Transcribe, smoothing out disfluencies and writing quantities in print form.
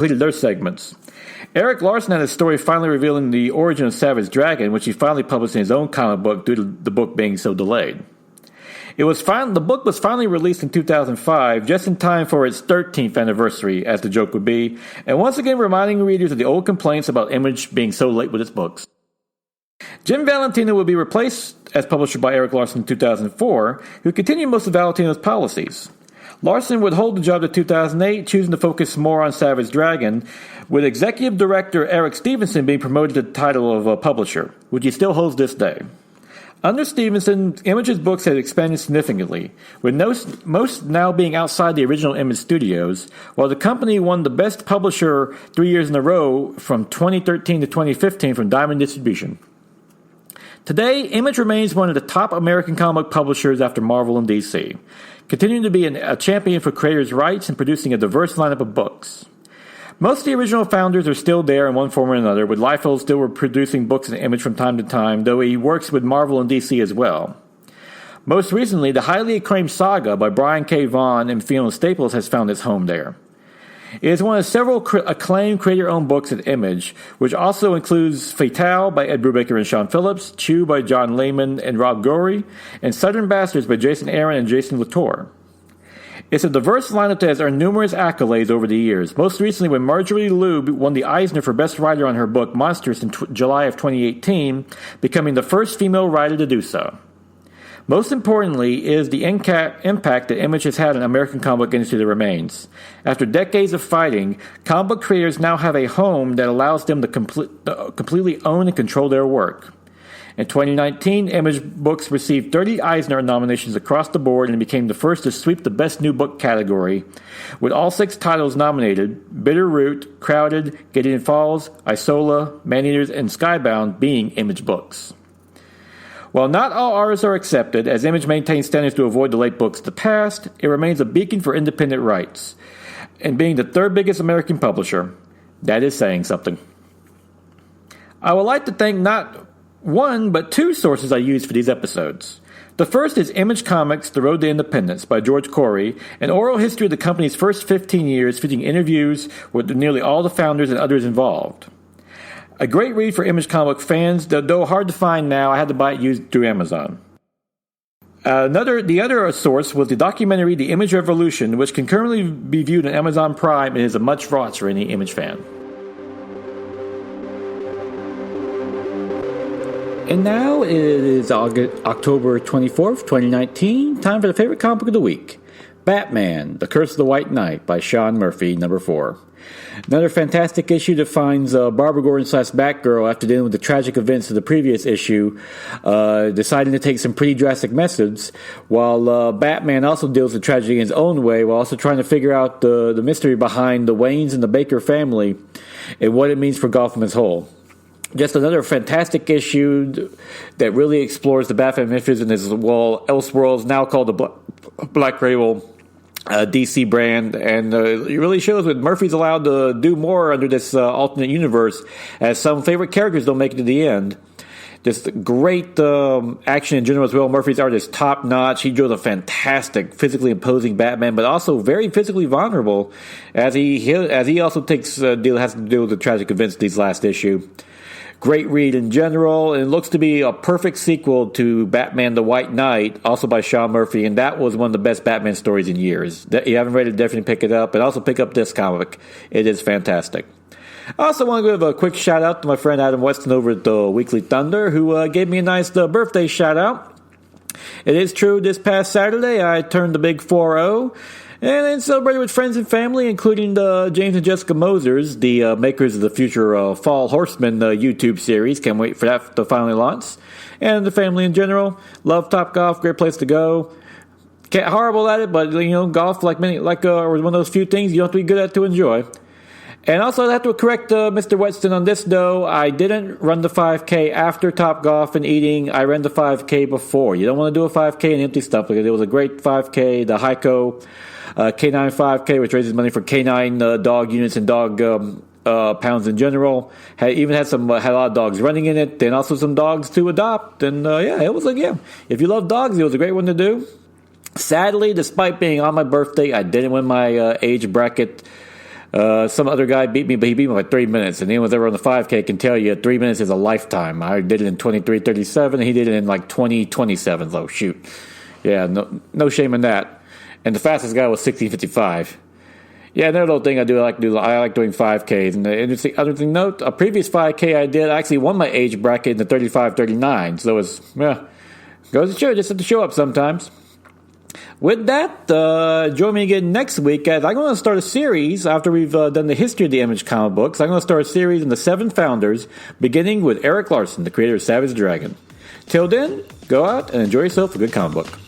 completed their segments. Eric Larson had a story finally revealing the origin of Savage Dragon, which he finally published in his own comic book due to the book being so delayed. The book was finally released in 2005, just in time for its 13th anniversary, as the joke would be, and once again reminding readers of the old complaints about Image being so late with its books. Jim Valentino would be replaced as publisher by Eric Larson in 2004, who continued most of Valentino's policies. Larson would hold the job to 2008, choosing to focus more on Savage Dragon, with executive director Eric Stevenson being promoted to the title of publisher, which he still holds this day. Under Stevenson, Image's books had expanded significantly, with most now being outside the original Image studios, while the company won the Best Publisher 3 years in a row from 2013 to 2015 from Diamond Distribution. Today, Image remains one of the top American comic publishers after Marvel and DC, continuing to be a champion for creators' rights and producing a diverse lineup of books. Most of the original founders are still there in one form or another, with Liefeld still producing books and Image from time to time, though he works with Marvel and DC as well. Most recently, the highly acclaimed Saga by Brian K. Vaughan and Fiona Staples has found its home there. It is one of several acclaimed creator-owned books at Image, which also includes Fatale by Ed Brubaker and Sean Phillips, Chew by John Layman and Rob Gorey, and Southern Bastards by Jason Aaron and Jason Latour. It's a diverse lineup that has earned numerous accolades over the years, most recently when Marjorie Liu won the Eisner for Best Writer on her book Monsters in July of 2018, becoming the first female writer to do so. Most importantly is the impact that Image has had on the American comic book industry that remains. After decades of fighting, comic book creators now have a home that allows them to completely own and control their work. In 2019, Image Books received 30 Eisner nominations across the board and became the first to sweep the Best New Book category, with all 6 titles nominated, Bitter Root, Crowded, Gideon Falls, Isola, Maneaters, and Skybound being Image Books. While not all artists are accepted, as Image maintains standards to avoid the late books of the past, it remains a beacon for independent rights, and being the 3rd biggest American publisher, that is saying something. I would like to thank not one, but 2 sources I used for these episodes. The first is Image Comics, The Road to Independence by George Corey, an oral history of the company's first 15 years featuring interviews with nearly all the founders and others involved. A great read for Image comic fans, though hard to find now. I had to buy it used through Amazon. The other source was the documentary The Image Revolution, which can currently be viewed on Amazon Prime and is a must-watch for any Image fan. And now it is October 24th, 2019, time for the favorite comic book of the week. Batman, The Curse of the White Knight by Sean Murphy, number 4. Another fantastic issue that finds Barbara Gordon / Batgirl, after dealing with the tragic events of the previous issue, deciding to take some pretty drastic methods, while Batman also deals with tragedy in his own way, while also trying to figure out the mystery behind the Waynes and the Baker family and what it means for Gotham as a whole. Just another fantastic issue that really explores the Batman mythos in this Elseworlds, now called the Black Label DC brand, and it really shows that Murphy's allowed to do more under this alternate universe, as some favorite characters don't make it to the end. Just great action in general as well. Murphy's art is top notch. He draws a fantastic, physically imposing Batman, but also very physically vulnerable, as he also has to deal with the tragic events of these last issue. Great read in general, and it looks to be a perfect sequel to Batman the White Knight, also by Sean Murphy, and that was one of the best Batman stories in years. If you haven't read it, definitely pick it up, and also pick up this comic. It is fantastic. I also want to give a quick shout out to my friend Adam Weston over at the Weekly Thunder, who gave me a nice birthday shout out. It is true, this past Saturday I turned the big 4-0, and then celebrated with friends and family, including James and Jessica Mosers, the makers of the future Fall Horseman YouTube series. Can't wait for that to finally launch. And the family in general. Love Topgolf, great place to go. Can't horrible at it, but golf was one of those few things you don't have to be good at to enjoy. And also, I have to correct Mr. Weston on this, though. I didn't run the 5K after Topgolf and eating. I ran the 5K before. You don't want to do a 5K and empty stuff, because it was a great 5K, the Heiko K9 5K, which raises money for K9 dog units and dog pounds in general. Had a lot of dogs running in it, and also some dogs to adopt. And it was if you love dogs, it was a great one to do. Sadly, despite being on my birthday, I didn't win my age bracket Some other guy beat me, but he beat me by 3 minutes. And anyone who's ever on the 5K can tell you 3 minutes is a lifetime. I did it in 23:37, and he did it in like 20:27. So shoot, yeah, no shame in that. And the fastest guy was 16:55. Yeah, another little thing I like doing 5Ks. And the interesting other thing note, a previous 5K I did, I actually won my age bracket in the 35-39. So it's goes to show, just have to show up sometimes. With that, join me again next week as I'm going to start a series after we've done the history of the Image comic books. I'm going to start a series on the 7 founders, beginning with Erik Larsen, the creator of Savage Dragon. Till then, go out and enjoy yourself a good comic book.